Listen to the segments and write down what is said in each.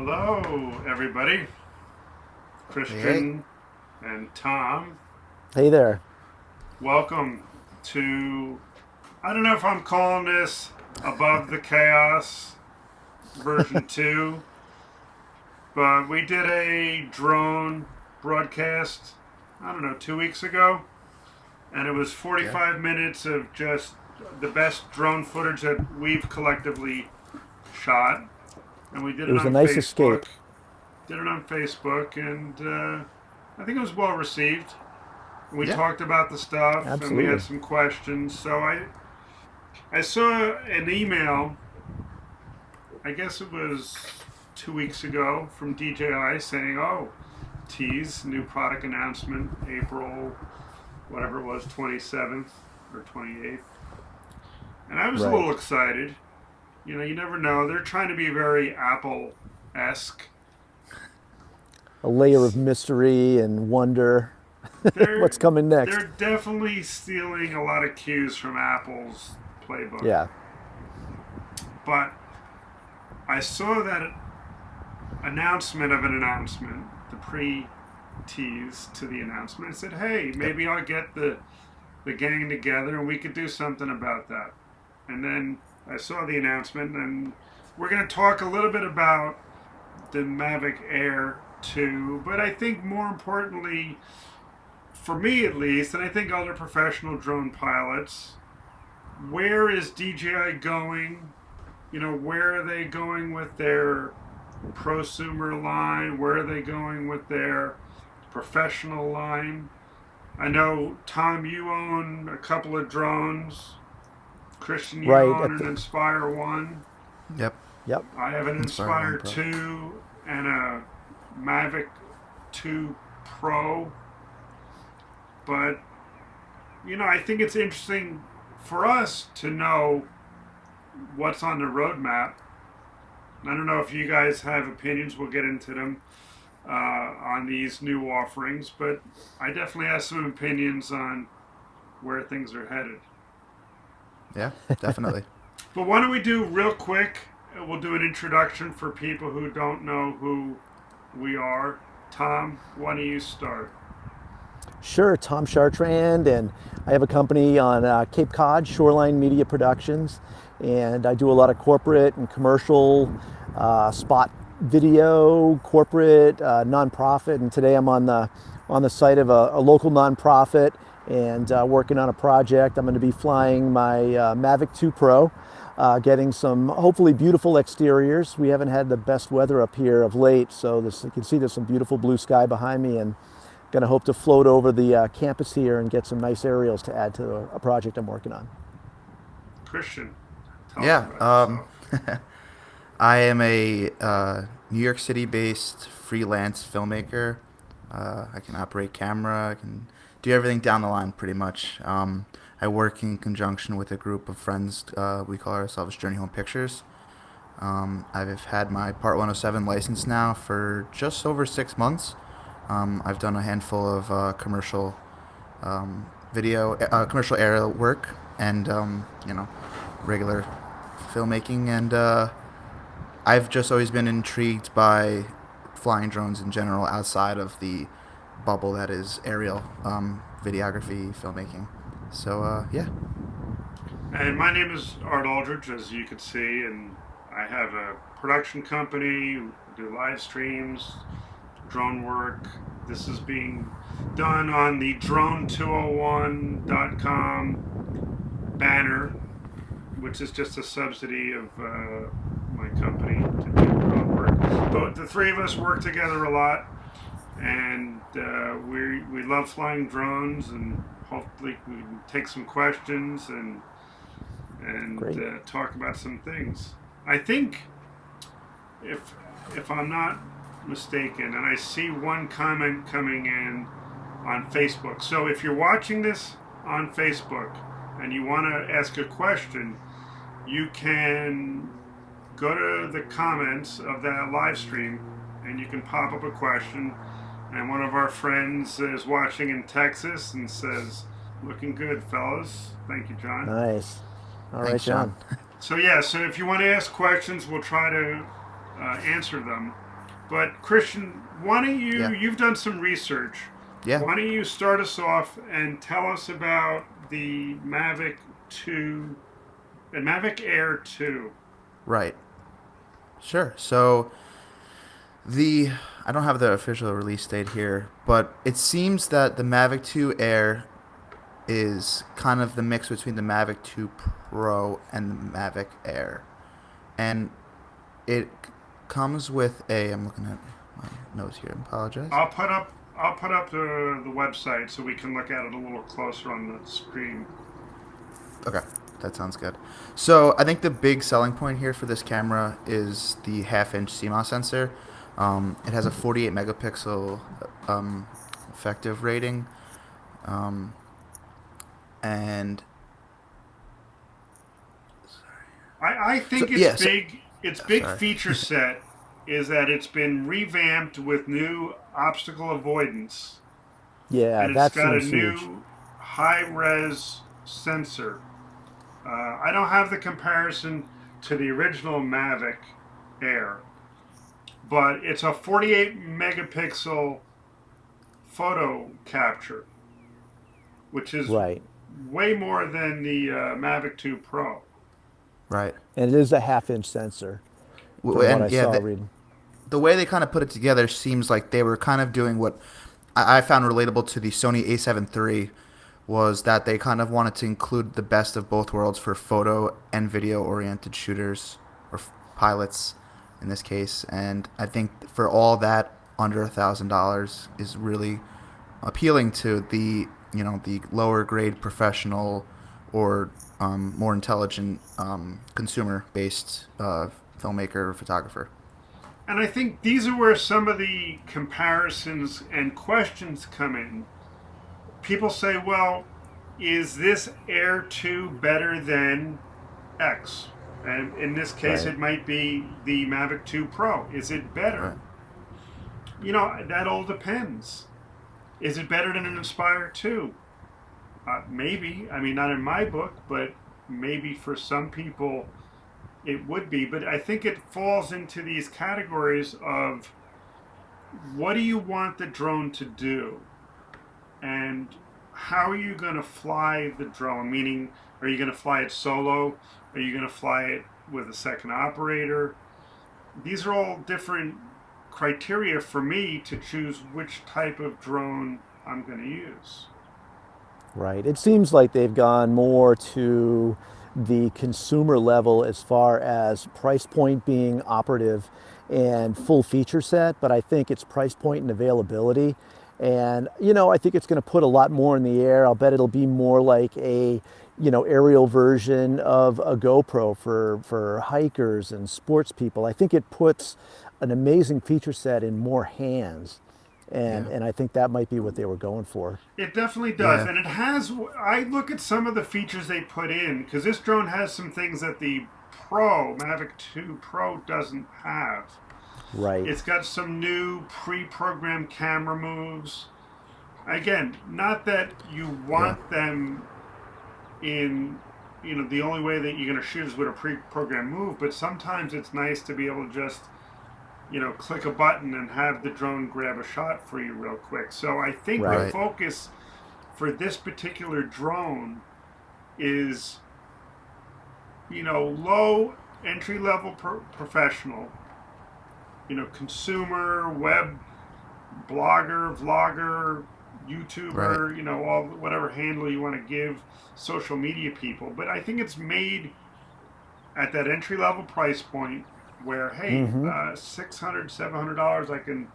Hello, everybody. Christian and Tom. Hey there. Welcome to, I don't know if I'm calling this Above the Chaos version 2, but we did a drone broadcast, I don't know, 2 weeks ago, and it was 45 minutes of just the best drone footage that we've collectively shot. And we did It it was a on nice Facebook. escape. Did it on Facebook, and I think it was well received. We Yeah. talked about the stuff, and we had Absolutely. some questions. So I saw an email. I guess it was 2 weeks ago from DJI saying, "Oh, tease new product announcement April, whatever it was, 27th or 28th." And I was a Right. little excited. You know, you never know. They're trying to be very Apple-esque. A layer of mystery and wonder. They're What's coming next? they're definitely stealing a lot of cues from Apple's playbook. Yeah. But I saw that announcement of an announcement, the pre-tease to the announcement. I said, "Hey, Yep. maybe I'll get the gang together and we could do something about that." And then I saw the announcement, and we're going to talk a little bit about the Mavic Air 2, but I think more importantly, for me at least, and I think other professional drone pilots, where is DJI going? You know, where are they going with their prosumer line? Where are they going with their professional line? I know, Tom, you own a couple of drones. Christian, you Right. own an Inspire 1. Yep. Yep. I have an Inspire One Inspire Pro. 2 and a Mavic 2 Pro. But, you know, I think it's interesting for us to know what's on the roadmap. I don't know if you guys have opinions. We'll get into them on these new offerings. But I definitely have some opinions on where things are headed. Yeah, definitely. But why don't we do real quick? We'll do an introduction for people who don't know who we are. Tom, why don't you start? Sure. Tom Chartrand, and I have a company on Cape Cod, Shoreline Media Productions, and I do a lot of corporate and commercial spot video, corporate, nonprofit. And today I'm on the site of a local nonprofit and working on a project. I'm going to be flying my Mavic 2 Pro. Getting some hopefully beautiful exteriors. We haven't had the best weather up here of late, so you can see there's some beautiful blue sky behind me, and going to hope to float over the campus here and get some nice aerials to add to a project I'm working on. Christian, tell us Yeah. about yourself. I am a New York City-based freelance filmmaker. I can operate camera. I can do everything down the line, pretty much. I work in conjunction with a group of friends. We call ourselves Journey Home Pictures. I've had my Part 107 license now for just over 6 months. I've done a handful of commercial commercial aerial work, and regular filmmaking, and I've just always been intrigued by flying drones in general outside of the bubble that is aerial videography filmmaking. So yeah. And my name is Art Aldrich, as you can see, and I have a production company, do live streams, drone work. This is being done on the drone201.com banner, which is just a subsidy of my company to do drone work. But the three of us work together a lot, and we love flying drones, and hopefully we can take some questions and Great. talk about some things. I think if I'm not mistaken, and I see one comment coming in on Facebook. So if you're watching this on Facebook and you want to ask a question, you can go to the comments of that live stream and you can pop up a question. And one of our friends is watching in Texas and says, "Looking good, fellas." Thank you, John. Nice. All right, Thanks, John. John. So yeah, so if you want to ask questions, we'll try to answer them. But Christian, why don't you? Yeah. You've done some research. Yeah. Why don't you start us off and tell us about the Mavic 2, the Mavic Air 2? Right. Sure. So the I don't have the official release date here, but it seems that the Mavic 2 Air is kind of the mix between the Mavic 2 Pro and the Mavic Air. And it comes with a I'm looking at my notes here, I apologize. I'll put up the website so we can look at it a little closer on the screen. Okay, that sounds good. So I think the big selling point here for this camera is the half-inch CMOS sensor. It has a 48 megapixel effective rating, um, and I think so its yeah. big Sorry. feature set is that it's been revamped with new obstacle avoidance, Yeah, and it's that got a seems huge. new high res sensor. I don't have the comparison to the original Mavic Air, but it's a 48 megapixel photo capture, which is Right. way more than the Mavic 2 Pro. Right. And it is a half-inch sensor from what I And yeah, saw reading. the way they kind of put it together seems like they were kind of doing what I found relatable to the Sony A7 III was that they kind of wanted to include the best of both worlds for photo and video oriented shooters or pilots in this case. And I think for all that, under $1,000 is really appealing to the the lower grade professional or more intelligent consumer based filmmaker or photographer. And I think these are where some of the comparisons and questions come in. People say, well, is this Air 2 better than X? And in this case, Right. it might be the Mavic 2 Pro. Is it better? Right. That all depends. Is it better than an Inspire 2? Maybe. I mean, not in my book, but maybe for some people it would be. But I think it falls into these categories of what do you want the drone to do? And how are you going to fly the drone? Meaning, are you going to fly it solo? Are you going to fly it with a second operator? These are all different criteria for me to choose which type of drone I'm going to use. Right. It seems like they've gone more to the consumer level as far as price point being operative and full feature set, but I think it's price point and availability. And, I think it's going to put a lot more in the air. I'll bet it'll be more like a, aerial version of a GoPro for hikers and sports people. I think it puts an amazing feature set in more hands. And, Yeah. and I think that might be what they were going for. It definitely does. Yeah. And it has, I look at some of the features they put in, because this drone has some things that the Mavic 2 Pro doesn't have. Right. It's got some new pre-programmed camera moves. Again, not that you Yeah. want them in, the only way that you're going to shoot is with a pre-programmed move, but sometimes it's nice to be able to just, click a button and have the drone grab a shot for you real quick. So I think the Right. Right. focus for this particular drone is, low entry level professional, consumer, web, blogger, vlogger, YouTuber, Right. all whatever handle you want to give social media people. But I think it's made at that entry level price point where, hey, Mm-hmm. $600, $700, I can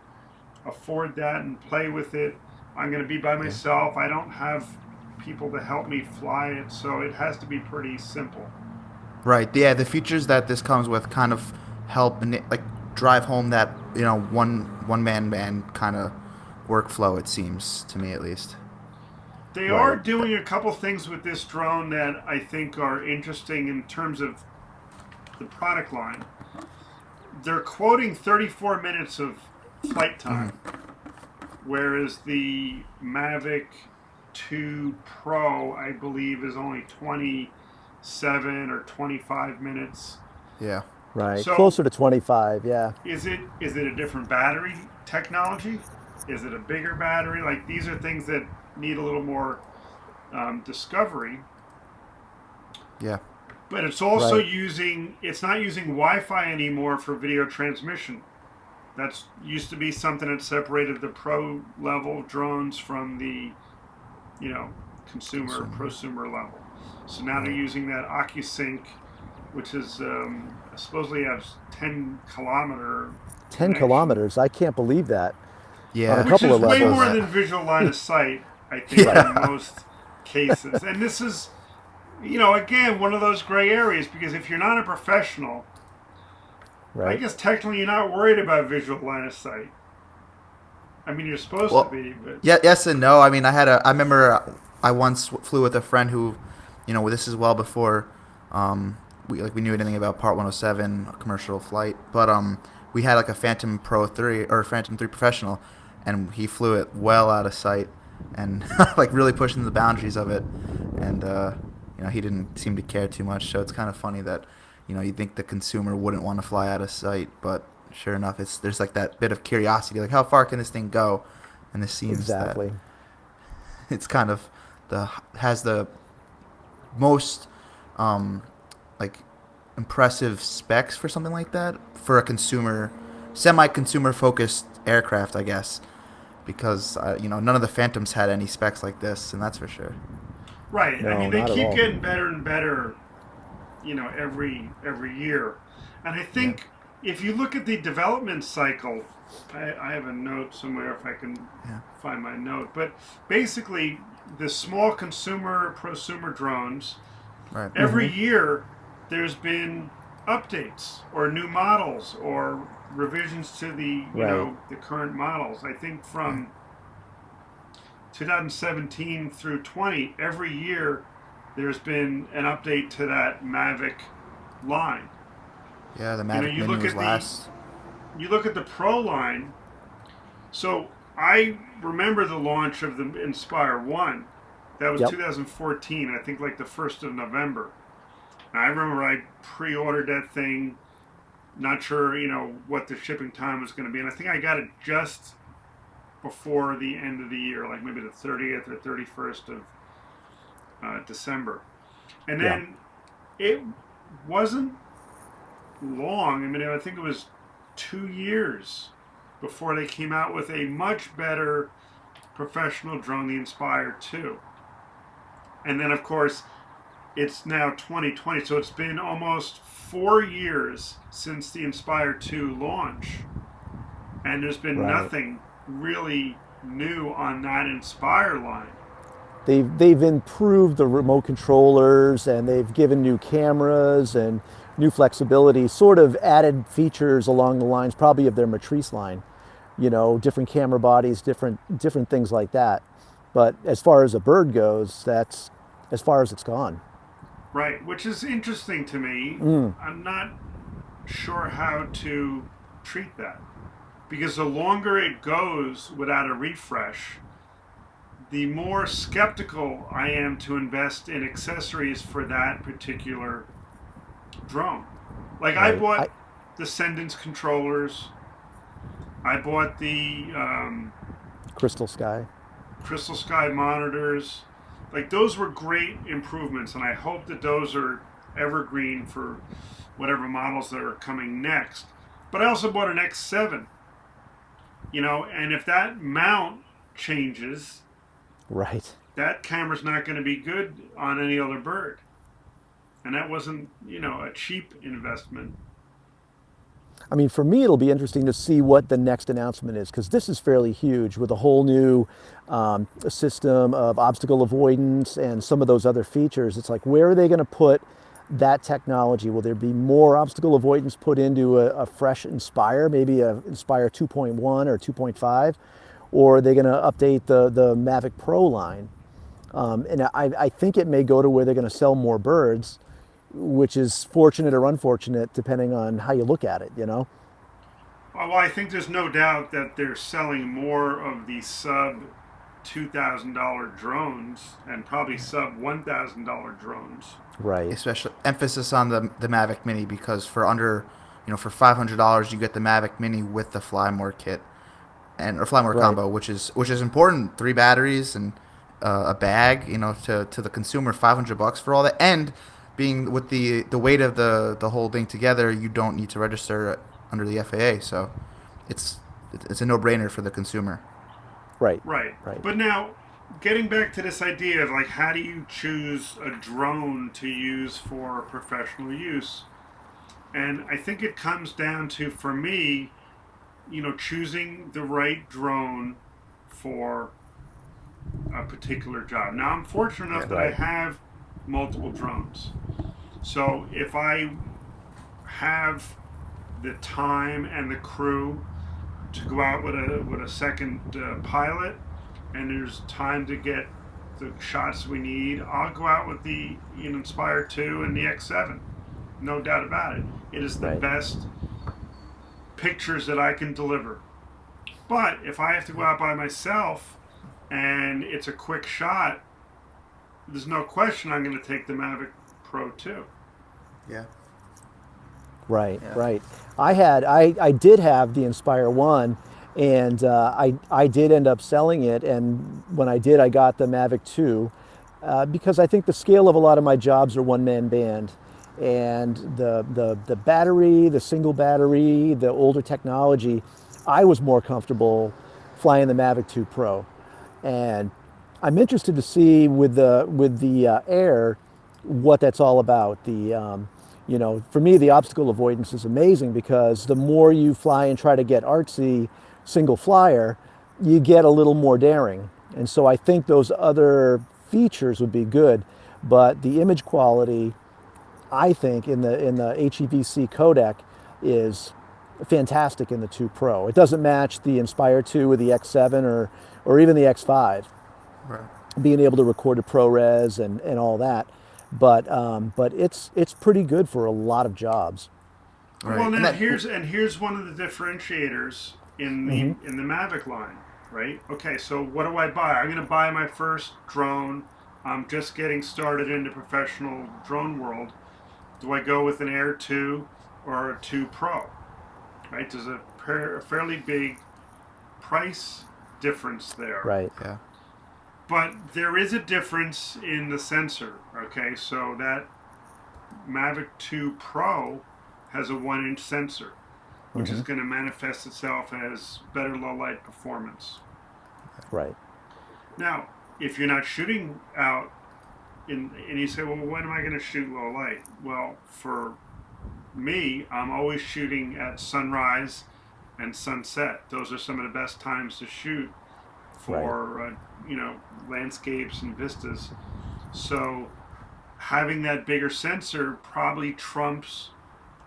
afford that and play with it. I'm going to be by Yeah. myself. I don't have people to help me fly it, so it has to be pretty simple. Right. Yeah. The features that this comes with kind of help like drive home that one man band kind of workflow. It seems to me, at least. They are Right. doing a couple things with this drone that I think are interesting in terms of the product line. They're quoting 34 minutes of flight time, whereas the Mavic 2 Pro, I believe, is only 27 or 25 minutes. Yeah. Right. So Closer to 25. Yeah. is it a different battery technology? Is it a bigger battery? Like these are things that need a little more discovery. Yeah. But it's also Right. it's not using Wi-Fi anymore for video transmission. That's used to be something that separated the pro level drones from the, you know, consumer, Consumer. prosumer level. So now they're Right. using that OcuSync, which is supposedly has 10-kilometer 10 connection, kilometers. I can't believe that on a Yeah. which couple is of way Saw more levels. that. than visual line of sight, I think, Right. in most cases. And this is, you know, again, one of those gray areas because if you're not a professional, I Right. guess technically you're not worried about visual line of sight. I mean, you're supposed to Well, be, but yeah, yes and no. I mean, I remember I once flew with a friend who, you know, this is well before, we knew anything about Part 107 commercial flight, but we had like a Phantom Pro 3 or Phantom 3 Professional, and he flew it well out of sight, and like really pushing the boundaries of it, and you know, he didn't seem to care too much. So it's kind of funny that, you know, you think the consumer wouldn't want to fly out of sight, but sure enough, there's like that bit of curiosity, like how far can this thing go? And this seems that Exactly. it's kind of has the most um, like impressive specs for something like that for a consumer, semi-consumer focused aircraft, I guess, because you know, none of the Phantoms had any specs like this, and that's for sure. right. I No, mean, they not at keep all. getting better and better, you know, every year. And I Yeah. think if you look at the development cycle, I have a note somewhere if I can Yeah. find my note. But basically, the small consumer prosumer drones, Right. every year there's been updates or new models or revisions to the, you Right. know, the current models. I think Right. from 2017 through 20, every year there's been an update to that Mavic line. Yeah. The You know, Mavic Mini was last. you look at the Pro line. So I remember the launch of the Inspire 1. That was Yep. 2014, I think like the 1st of November. And I remember I pre-ordered that thing, not sure, you know, what the shipping time was going to be. And I think I got it just before the end of the year, like maybe the 30th or 31st of December. And Yeah. then it wasn't long. I mean, I think it was 2 years before they came out with a much better professional drone, the Inspire 2. And then, of course, it's now 2020, so it's been almost 4 years since the Inspire 2 launch. And there's been Right. nothing really new on that Inspire line. They've improved the remote controllers and they've given new cameras and new flexibility, sort of added features along the lines probably of their Matrice line. You know, different camera bodies, different things like that. But as far as a bird goes, that's as far as it's gone. Right, which is interesting to me. Mm, I'm not sure how to treat that. Because the longer it goes without a refresh, the more skeptical I am to invest in accessories for that particular drone. Like I right. bought the Sendence controllers, I bought the Crystal Sky. Crystal Sky monitors. Like those were great improvements, and I hope that those are evergreen for whatever models that are coming next. But I also bought an X7, you know, and if that mount changes, Right. that camera's not going to be good on any other bird. And that wasn't, you know, a cheap investment. I mean, for me, it'll be interesting to see what the next announcement is because this is fairly huge with a whole new system of obstacle avoidance and some of those other features. It's like, where are they going to put that technology? Will there be more obstacle avoidance put into a fresh Inspire, maybe a Inspire 2.1 or 2.5? Or are they going to update the Mavic Pro line? And I think it may go to where they're going to sell more birds, which is fortunate or unfortunate depending on how you look at it, you know? Well, I think there's no doubt that they're selling more of the sub $2,000 drones and probably sub $1,000 drones. Right. Especially emphasis on the Mavic Mini, because for under for $500 you get the Mavic Mini with the Fly More kit or Fly More Right. combo, which is important. 3 batteries and a bag. To the consumer, $500 for all that, and being with the weight of the whole thing together, you don't need to register under the FAA. So it's it's a no brainer for the consumer. Right. Right. Right. But now, getting back to this idea of like, how do you choose a drone to use for professional use? And I think it comes down to, for me, choosing the right drone for a particular job. Now, I'm fortunate enough Yeah. that I Right. have multiple drones. So if I have the time and the crew to go out with a second pilot, and there's time to get the shots we need, I'll go out with the Inspire 2 and the X7. No doubt about it. It is the Right. best pictures that I can deliver. But if I have to go out by myself and it's a quick shot, there's no question I'm going to take the Mavic Pro 2. Yeah. Right, Yeah. right. I did have the Inspire One, and I did end up selling it. And when I did, I got the Mavic Two, because I think the scale of a lot of my jobs are one-man band, and the battery, the single battery, the older technology, I was more comfortable flying the Mavic 2 Pro, and I'm interested to see with the Air what that's all about. For me, the obstacle avoidance is amazing, because the more you fly and try to get artsy single flyer, you get a little more daring. And so I think those other features would be good, but the image quality, I think, in the HEVC codec is fantastic in the 2 Pro. It doesn't match the Inspire 2 or the X7 or even the X5, Right. being able to record to ProRes and all that. But it's pretty good for a lot of jobs. Right. Well, And now that. here's one of the differentiators in the Mavic line, right? Okay, so what do I buy? I'm going to buy my first drone. I'm just getting started in the professional drone world. Do I go with an Air 2 or a 2 Pro? Right? There's a fairly big price difference there. Right. Yeah. But there is a difference in the sensor. Okay, so that Mavic 2 Pro has a 1-inch sensor, which is going to manifest itself as better low light performance. Right. Now, if you're not shooting out and you say, well, when am I going to shoot low light? Well, for me, I'm always shooting at sunrise and sunset. Those are some of the best times to shoot for landscapes and vistas. So having that bigger sensor probably trumps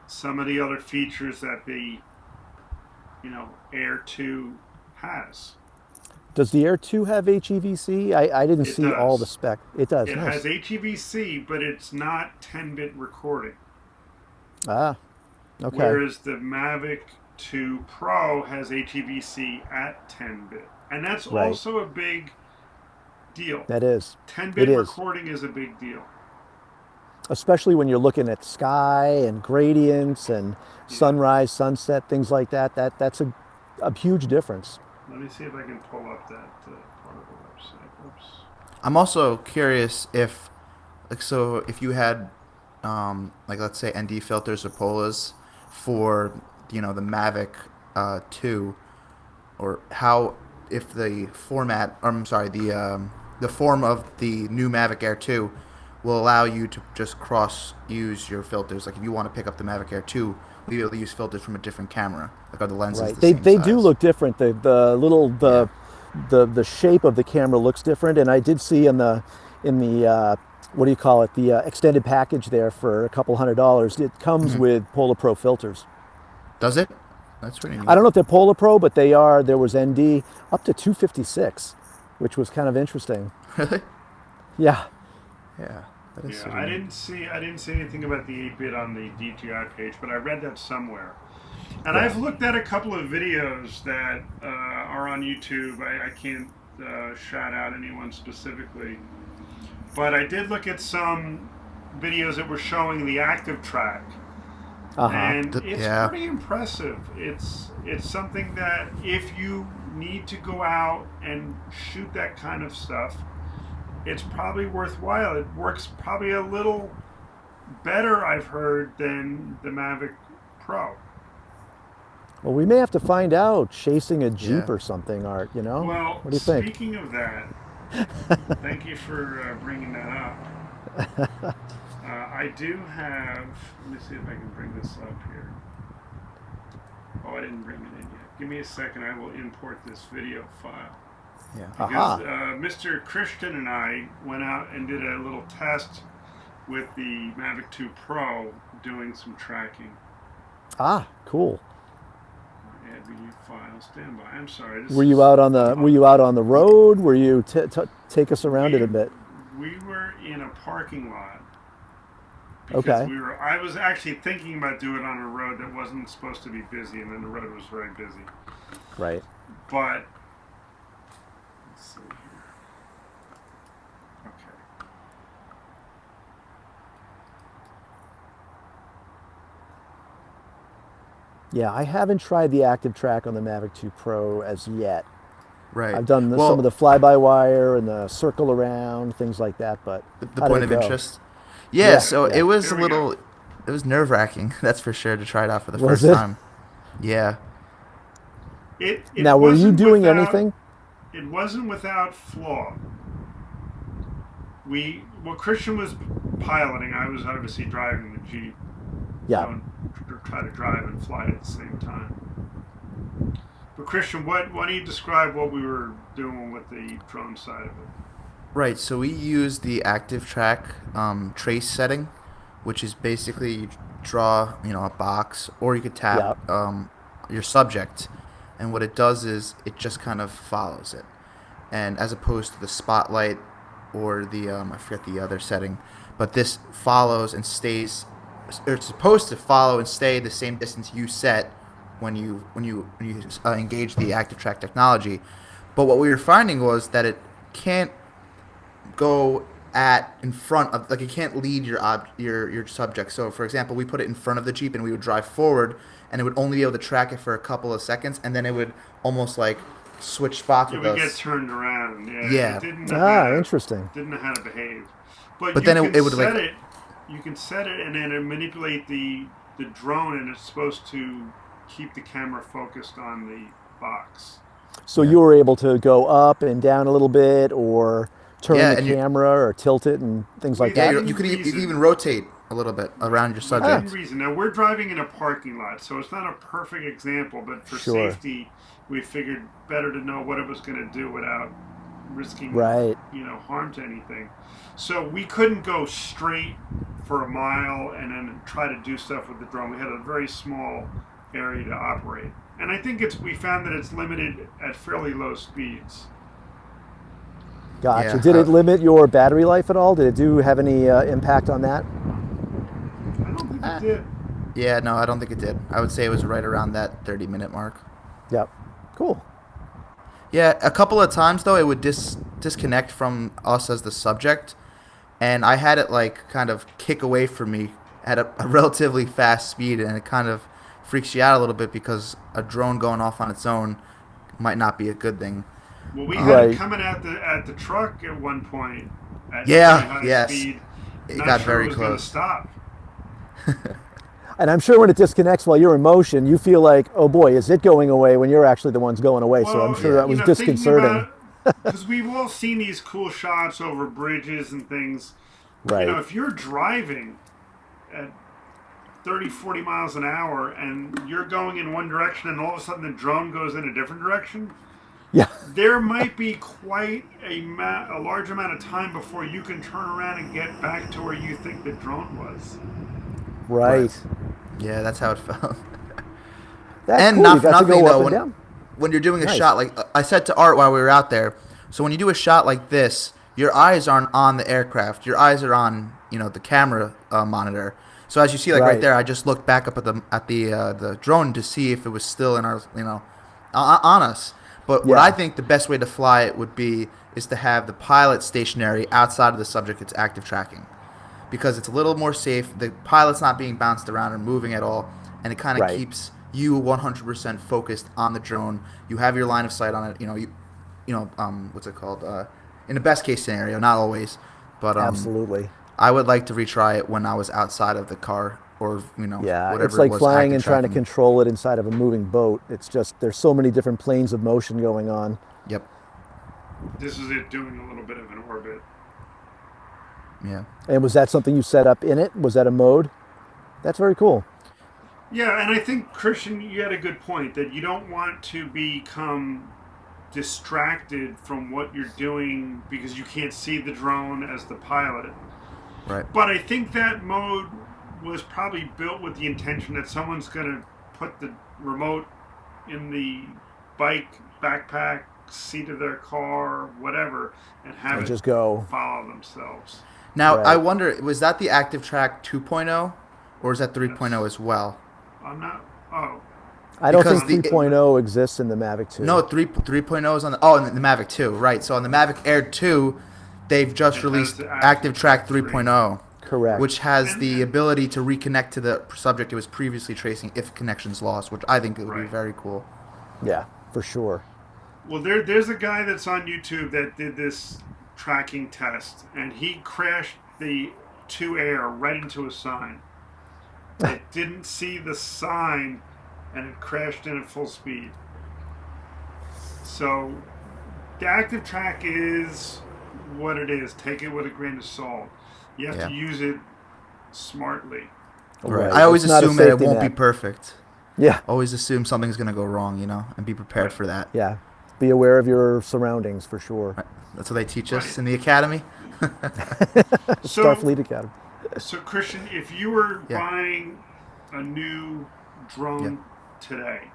some of the other features that the Air 2 has. Does the Air 2 have HEVC? I didn't It see all the does. spec. It does. It Nice. has HEVC, but it's not 10-bit recording. Ah, okay. Whereas the Mavic 2 Pro has HEVC at 10-bit. And that's Right. also a big deal. That is. 10-bit It is. recording is a big deal. Especially when you're looking at sky and gradients and sunrise, sunset, things like that. That's a huge difference. Let me see if I can pull up that part of the website. Oops. I'm also curious if, if you had, let's say ND filters or Polas for, the Mavic 2, or how, if the format, or I'm sorry, the form of the new Mavic Air 2 will allow you to just cross use your filters. Like if you want to pick up the Mavic Air 2, you'll be able to use filters from a different camera. Like are the lenses Right. the They same they size? do look different. The shape of the camera looks different, and I did see in the what do you call it, the extended package there for a couple $100. It comes with Polar Pro filters. Does it? That's pretty neat. I don't know if they're Polar Pro, but they are. There was ND up to 256, which was kind of interesting. Really? Yeah. Yeah. That is Yeah, sort I of neat. didn't see anything about the 8-bit on the DJI page, but I read that somewhere. And I've looked at a couple of videos that are on YouTube. I can't shout out anyone specifically, but I did look at some videos that were showing the active track And it's Yeah. pretty impressive. It's something that if you need to go out and shoot that kind of stuff, it's probably worthwhile. It works probably a little better, I've heard, than the Mavic Pro. Well, we may have to find out chasing a Jeep Yeah. or something, Art, you know? Well, What do you think? speaking of that, thank you for bringing that up. I do have, let me see if I can bring this up here. Oh, I didn't bring it in yet. Give me a second, I will import this video file. Yeah. Because Mr. Christian and I went out and did a little test with the Mavic 2 Pro doing some tracking. Cool. Add video file, stand by. I'm sorry. Were you out on the road? Were you take us around it a bit? We were in a parking lot. Okay. I was actually thinking about doing it on a road that wasn't supposed to be busy, and then the road was very busy. Right. But let's see here. Okay. Yeah, I haven't tried the active track on the Mavic 2 Pro as yet. Right. I've done some of the fly-by-wire and the circle around, things like that, but the how did point it of go? interest. Yeah, so yeah. it was There a we little, it was nerve-wracking, that's for sure, to try it out for the Was first it? time. Yeah. It Now, were you wasn't doing without- anything? It wasn't without flaw. Christian was piloting. I was obviously driving the Jeep. Yeah. Try to drive and fly at the same time. But Christian, why don't you describe what we were doing with the drone side of it? Right, so we use the active track trace setting, which is basically you draw, a box, or you could tap your subject, and what it does is it just kind of follows it, and as opposed to the spotlight or the I forget the other setting, but this follows and stays, or it's supposed to follow and stay the same distance you set when you engage the active track technology. But what we were finding was that it can't go in front of, like, it can't lead your subject. So for example, we put it in front of the Jeep and we would drive forward, and it would only be able to track it for a couple of seconds, and then it would almost like switch spots with We us. get turned around. Yeah. It didn't know how Interesting. Didn't know how to behave. But then you it can would, set like- it. You can set it and then manipulate the drone, and it's supposed to keep the camera focused on the box. So you were able to go up and down a little bit, or turn Yeah, the and you- camera, or tilt it, and things like Yeah, that. You can even rotate a little bit around your subject. Within reason. Now we're driving in a parking lot, so it's not a perfect example, but for Sure. safety, we figured better to know what it was going to do without risking, Right. harm to anything. So we couldn't go straight for a mile and then try to do stuff with the drone. We had a very small area to operate, and I think we found that it's limited at fairly low speeds. Gotcha. Yeah, Did it limit your battery life at all? Did it have any impact on that? I don't think it did. Yeah, no, I don't think it did. I would say it was right around that 30-minute mark. Yep. Cool. Yeah, a couple of times though it would disconnect from us as the subject, and I had it like kind of kick away from me at a relatively fast speed, and it kind of freaks you out a little bit because a drone going off on its own might not be a good thing. Well, we had Right. it coming at the truck at one point at Yeah, very high yes. speed. It Not got sure very it was gonna close. stop. And I'm sure when it disconnects while you're in motion, you feel like, oh boy, is it going away, when you're actually the ones going away. So I'm sure that was disconcerting. Because we've all seen these cool shots over bridges and things. Right. If you're driving at 30, 40 miles an hour and you're going in one direction and all of a sudden the drone goes in a different direction, Yeah. there might be quite a large amount of time before you can turn around and get back to where you think the drone was. Right. Yeah, that's how it felt. That's And cool. not You for got to nothing go up though, and down. when you're doing a Nice. shot, like I said to Art while we were out there, so when you do a shot like this, your eyes aren't on the aircraft. Your eyes are on, the camera monitor. So as you see, like right Right. there, I just looked back up at the drone to see if it was still in our, on us. But what Yeah. I think the best way to fly it is to have the pilot stationary outside of the subject. It's active tracking, because it's a little more safe. The pilot's not being bounced around or moving at all, and it kind of Right. keeps you 100% focused on the drone. You have your line of sight on it. What's it called? In the best case scenario, not always, but Absolutely. I would like to retry it when I was outside of the car, or Yeah, it's whatever it like was, flying active and trying to tracking. control it inside of a moving boat. It's just there's so many different planes of motion going on. Yep. This is it doing a little bit of an orbit. Yeah. And was that something you set up in it? Was that a mode? That's very cool. Yeah, and I think, Christian, you had a good point that you don't want to become distracted from what you're doing because you can't see the drone as the pilot. Right. But I think that mode was probably built with the intention that someone's going to put the remote in the bike, backpack, seat of their car, whatever, and have And it just go. follow themselves. Now, I Right. wonder, was that the Active Track 2.0, or is that 3.0 as well? I'm not. Oh, I don't Because think the 3.0 exists in the Mavic 2. No, 3.0 is on in the Mavic 2, right? So on the Mavic Air 2, they've just it has released the Active Track 3. 3.0, Correct. which has And- the ability to reconnect to the subject it was previously tracing if connection's lost, which I think it would be Right. very cool. Yeah, for sure. Well, there's a guy that's on YouTube that did this tracking test, and he crashed the 2 Air right into a sign. It didn't see the sign, and it crashed in at full speed. So, the active track is what it is. Take it with a grain of salt. You have Yeah. to use it smartly. Right. I always It's not a assume that it safety won't be net. perfect. Yeah, Always assume something's going to go wrong, and be prepared Right. for that. yeah. Be aware of your surroundings for sure. Right. That's what they teach us Right. in the academy. So, Starfleet Academy. So, Christian, if you were Yeah. buying a new drone today,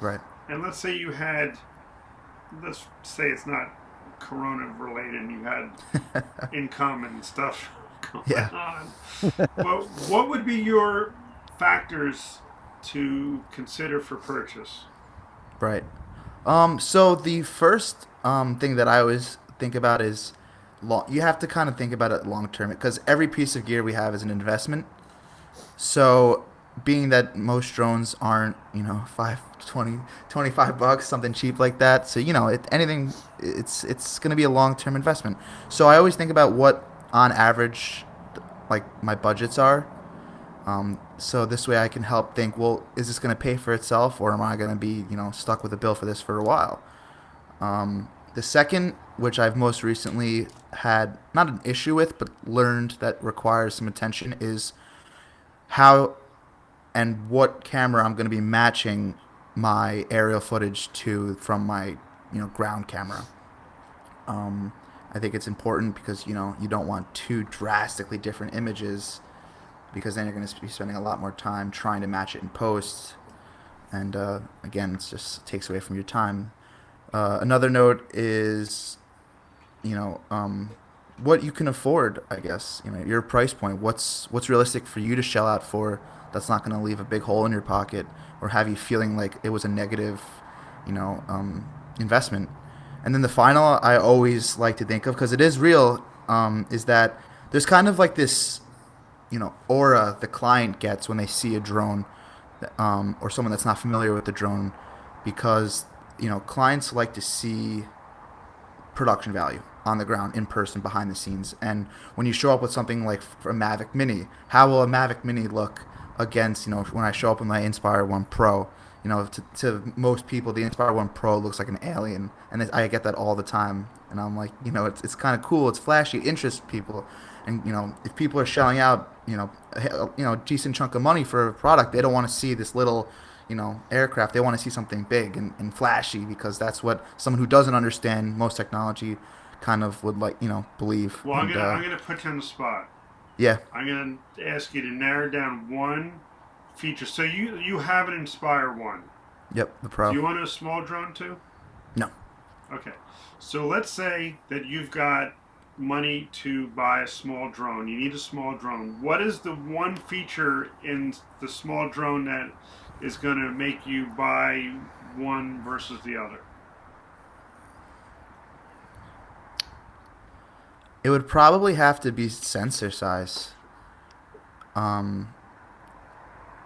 Right. and let's say you had, let's say it's not Corona related, and you had income and stuff going Yeah. on, well, what would be your factors to consider for purchase? Right. So the first thing that I always think about is you have to kind of think about it long term because every piece of gear we have is an investment. So being that most drones aren't, 25 bucks, something cheap like that. So, it's going to be a long-term investment. So I always think about what on average like my budgets are. So this way I can help think, well, is this going to pay for itself or am I going to be, stuck with a bill for this for a while? The second, which I've most recently had not an issue with, but learned that requires some attention, is how and what camera I'm going to be matching my aerial footage to from my, ground camera. I think it's important because, you don't want two drastically different images because then you're going to be spending a lot more time trying to match it in post. And again, it just takes away from your time. Another note is, what you can afford, I guess. Your price point. What's realistic for you to shell out for that's not going to leave a big hole in your pocket or have you feeling like it was a negative, investment. And then the final I always like to think of, because it is real, is that there's kind of like this, aura the client gets when they see a drone or someone that's not familiar with the drone because, clients like to see production value on the ground, in person, behind the scenes. And when you show up with something like a Mavic Mini, how will a Mavic Mini look against, when I show up with my Inspire 1 Pro? To most people, the Inspire 1 Pro looks like an alien. And I get that all the time. And I'm like, it's kind of cool. It's flashy. It interests people. And, if people are shelling out, a decent chunk of money for a product, they don't want to see this little, aircraft. They want to see something big and flashy because that's what someone who doesn't understand most technology kind of would like, believe. Well, And, I'm gonna put you on the spot. yeah, I'm gonna ask you to narrow down one feature. So you have an Inspire 1. yep, the Pro. Do you want a small drone too? No. Okay. So let's say that you've got money to buy a small drone. You need a small drone. What is the one feature in the small drone that is going to make you buy one versus the other? It would probably have to be sensor size. Um,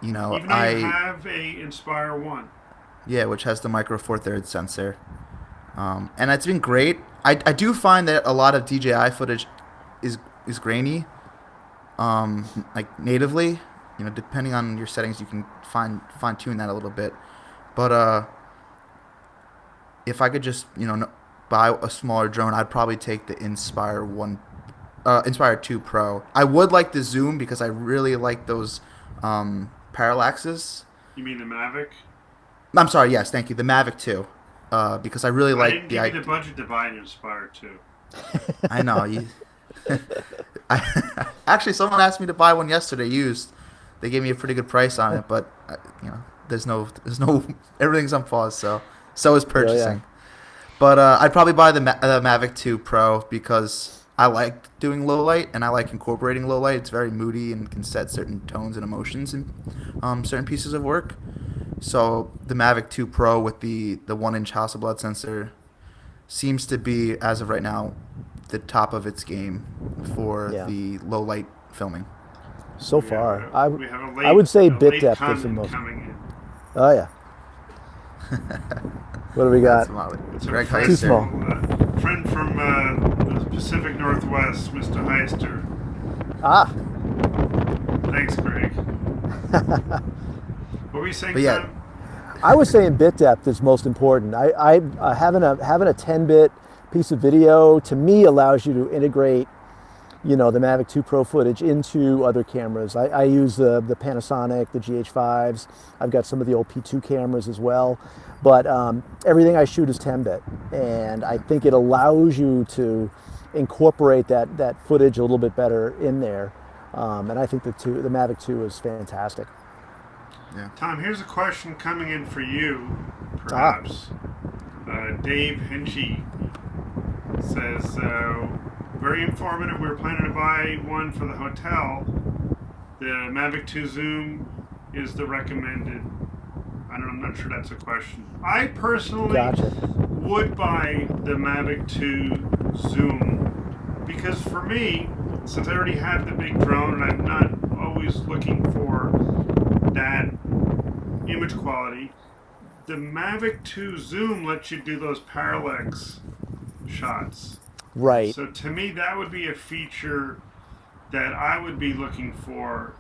you know, Even though you have a Inspire 1. yeah, which has the micro four thirds sensor, and it's been great. I do find that a lot of DJI footage is grainy, like natively. You know, depending on your settings, you can fine tune that a little bit. But if I could just buy a smaller drone, I'd probably take the Inspire 2 Pro. I would like the zoom because I really like those parallaxes. You mean the Mavic? I'm sorry. Yes, thank you. The Mavic 2, because I really like I didn't give you the budget to buy an Inspire 2. I know. Actually, someone asked me to buy one yesterday used. They gave me a pretty good price on it, but there's no everything's on pause, so is purchasing. Yeah. But I'd probably buy the Mavic 2 Pro because I like doing low light and I like incorporating low light. It's very moody and can set certain tones and emotions in certain pieces of work. So the Mavic 2 Pro with the 1-inch Hasselblad sensor seems to be, as of right now, the top of its game for the low light filming. So far, I I would say bit depth is the most. Oh yeah. What do we got? It's Greg friend, Too small. Friend from the Pacific Northwest, Mr. Heister. Ah. Thanks, Greg. What were you saying, yeah. Tom? I was saying bit depth is most important. I having a 10-bit piece of video to me allows you to integrate, the Mavic 2 Pro footage into other cameras. I use the Panasonic, the GH5s. I've got some of the old P2 cameras as well. But everything I shoot is 10-bit. And I think it allows you to incorporate that footage a little bit better in there. And I think the Mavic 2 is fantastic. Yeah. Tom, here's a question coming in for you, perhaps. Dave Henchy says, very informative. We were planning to buy one for the hotel. The Mavic 2 Zoom is the recommended. I'm not sure that's a question. I personally would buy the Mavic 2 Zoom because for me, since I already have the big drone and I'm not always looking for that image quality, the Mavic 2 Zoom lets you do those parallax shots. Right. So to me, that would be a feature that I would be looking for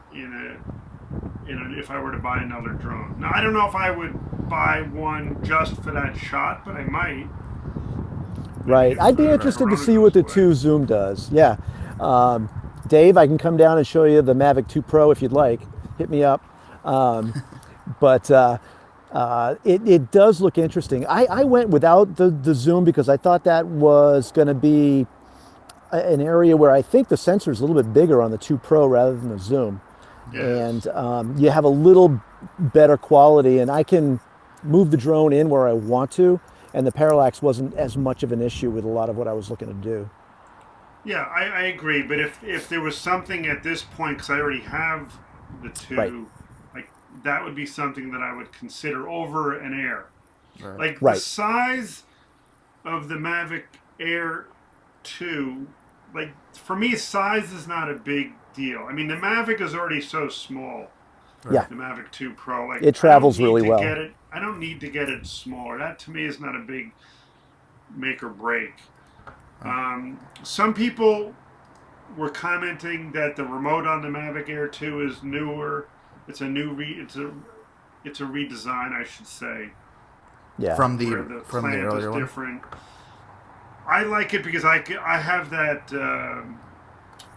if I were to buy another drone. Now, I don't know if I would buy one just for that shot, but I might. Right. I'd be interested to see what the 2 Zoom does. Yeah. Dave, I can come down and show you the Mavic 2 Pro if you'd like. Hit me up. But it does look interesting. I went without the zoom because I thought that was going to be an area where I think the sensor is a little bit bigger on the 2 Pro rather than the zoom. Yes. And you have a little better quality, and I can move the drone in where I want to, and the parallax wasn't as much of an issue with a lot of what I was looking to do. Yeah, I agree. But if there was something at this point, because I already have the 2, right, that would be something that I would consider over an Air. Right. The size of the Mavic Air 2, for me, size is not a big deal. I mean, the Mavic is already so small. Right. Yeah. The Mavic 2 Pro. It travels really well. I don't need to get it smaller. That, to me, is not a big make or break. Some people were commenting that the remote on the Mavic Air 2 is newer. It's a new it's a redesign, I should say. Yeah. From the earlier is different. I like it because I have that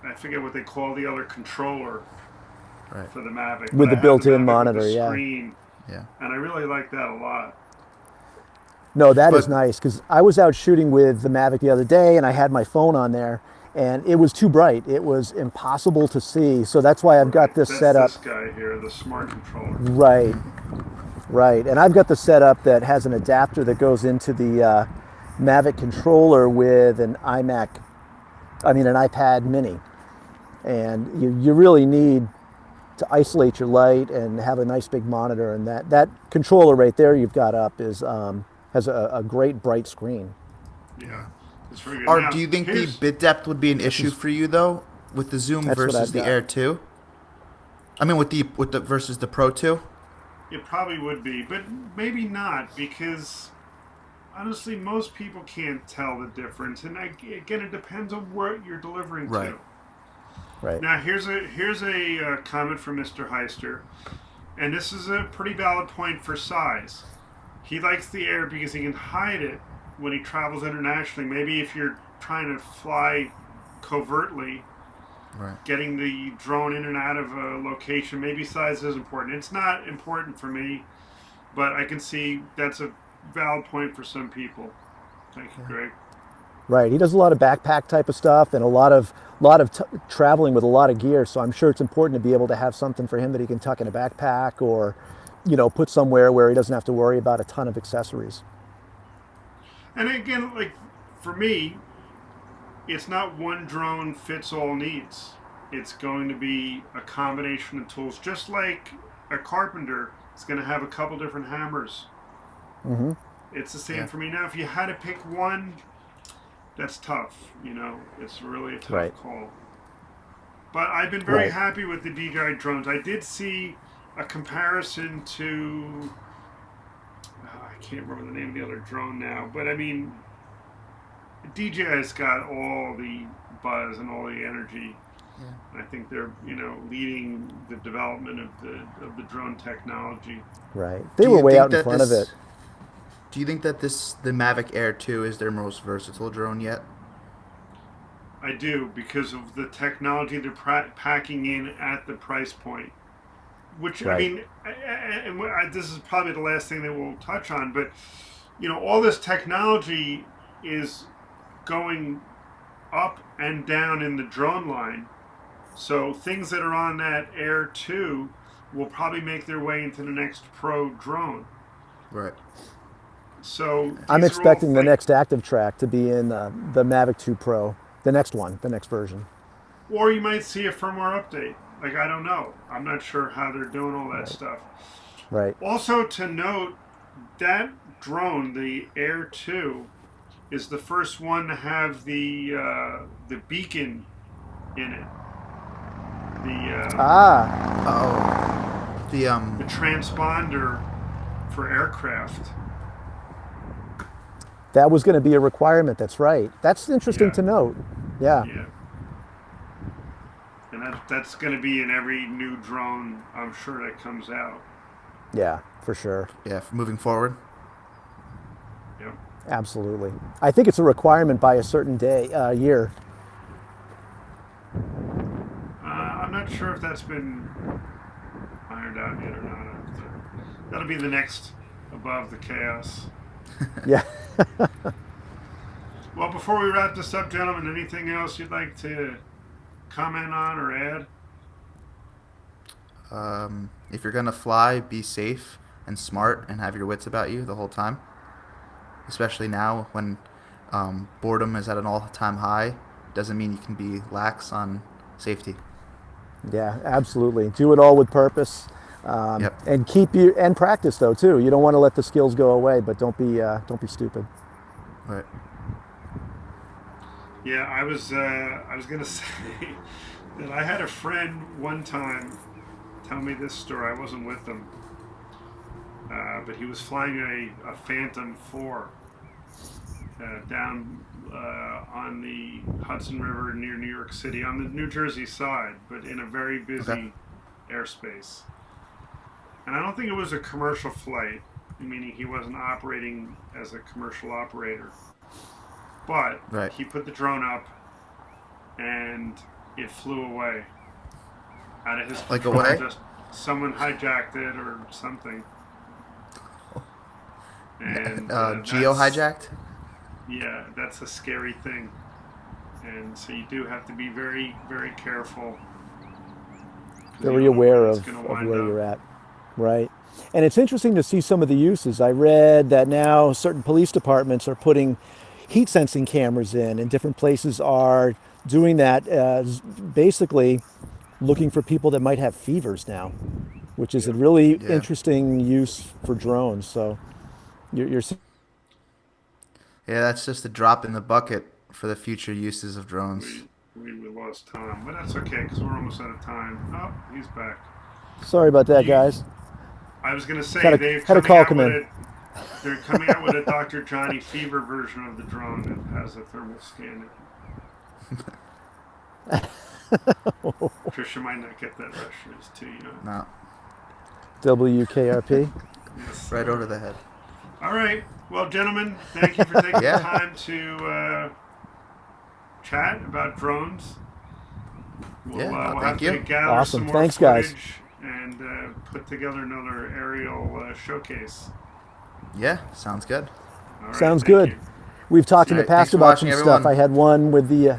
I forget what they call the other controller for the Mavic with the built-in monitor, with the screen, yeah. And I really like that a lot. No, that is nice because I was out shooting with the Mavic the other day and I had my phone on there. And it was too bright. It was impossible to see. So that's why I've got this set up. This guy here, the smart controller. Right. And I've got the setup that has an adapter that goes into the Mavic controller with an iPad mini. And you really need to isolate your light and have a nice big monitor. And that controller right there you've got up has a great bright screen. Yeah. Do you think the bit depth would be an issue for you though, with the zoom versus the Air 2? I mean, with the versus the Pro 2. It probably would be, but maybe not, because honestly, most people can't tell the difference. And again, it depends on what you're delivering Right. to. Right. Now, here's a comment from Mr. Heister, and this is a pretty valid point for size. He likes the air because he can hide it when he travels internationally. Maybe if you're trying to fly covertly, Right. getting the drone in and out of a location, maybe size is important. It's not important for me, but I can see that's a valid point for some people. Thank you, Greg. Right. He does a lot of backpack type of stuff and a lot of traveling with a lot of gear. So I'm sure it's important to be able to have something for him that he can tuck in a backpack or, put somewhere where he doesn't have to worry about a ton of accessories. And again, like for me, it's not one drone fits all needs. It's going to be a combination of tools, just like a carpenter is going to have a couple different hammers. Hmm. It's the same Yeah. for me now. If you had to pick one, that's tough. It's really a tough Right. call. But I've been very Right. happy with the DJI drones. I did see a comparison to, I can't remember the name of the other drone now, but I mean, DJI's got all the buzz and all the energy. Yeah. I think they're, leading the development of the drone technology. Right. They Do were you way think out in that front of it. Do you think that the Mavic Air 2 is their most versatile drone yet? I do, because of the technology they're packing in at the price point. Which I Right. mean, this is probably the last thing that we'll touch on, but all this technology is going up and down in the drone line. So things that are on that Air 2 will probably make their way into the next Pro drone. Right. So I'm these are all expecting the next active track to be in the Mavic 2 Pro, the next one, the next version. or you might see a firmware update. Like, I don't know. I'm not sure how they're doing all that Right. stuff. Right. Also to note, that drone, the Air 2, is the first one to have the beacon in it. Ah, Oh. The transponder for aircraft. that was going to be a requirement. That's right. That's interesting Yeah, to note. Yeah. yeah. And that's going to be in every new drone, I'm sure, that comes out. Yeah, for sure. Yeah. Moving forward. Yep. Absolutely. I think it's a requirement by a certain day, year. I'm not sure if that's been ironed out yet or not. That'll be the next above the chaos. Yeah. Well, before we wrap this up, gentlemen, anything else you'd like to comment on or add? If you're gonna fly, be safe and smart and have your wits about you the whole time. Especially now when boredom is at an all-time high, doesn't mean you can be lax on safety. Yeah, absolutely. Do it all with purpose, Yep. and and practice though too. You don't want to let the skills go away, but don't be stupid. Right. Yeah, I was gonna say that I had a friend one time tell me this story. I wasn't with him, but he was flying a Phantom 4 down on the Hudson River near New York City on the New Jersey side, but in a very busy Okay. airspace. And I don't think it was a commercial flight, meaning he wasn't operating as a commercial operator. But Right. he put the drone up and it flew away out of his Like control. away? Just someone hijacked it or something. And Geo that's- hijacked. Yeah, that's a scary thing. And so you do have to be very, very careful. 'Cause you Very don't know aware where it's of, gonna of wind where up. you're at. Right. And it's interesting to see some of the uses. I read that now certain police departments are putting heat sensing cameras in, and different places are doing that as basically looking for people that might have fevers now, which is a Yeah. really Yeah. interesting use for drones. So you're Yeah, that's just a drop in the bucket for the future uses of drones. We lost Tom, but that's okay because we're almost out of time. Oh, he's back. Sorry about that, guys. I was going to say Had a call come in. They're coming out with a Dr. Johnny Fever version of the drone that has a thermal scanner. Trisha might not get that reference too, you know. No. WKRP. Yes, Right over the head. All right. Well, gentlemen, thank you for taking the time to chat about drones. We'll have to gather Awesome. some more Thanks, footage guys. and put together another aerial showcase. Yeah, sounds good. All right, Sounds thank good. you. We've talked in the All right, past thanks for about watching, some everyone. stuff. I had one with the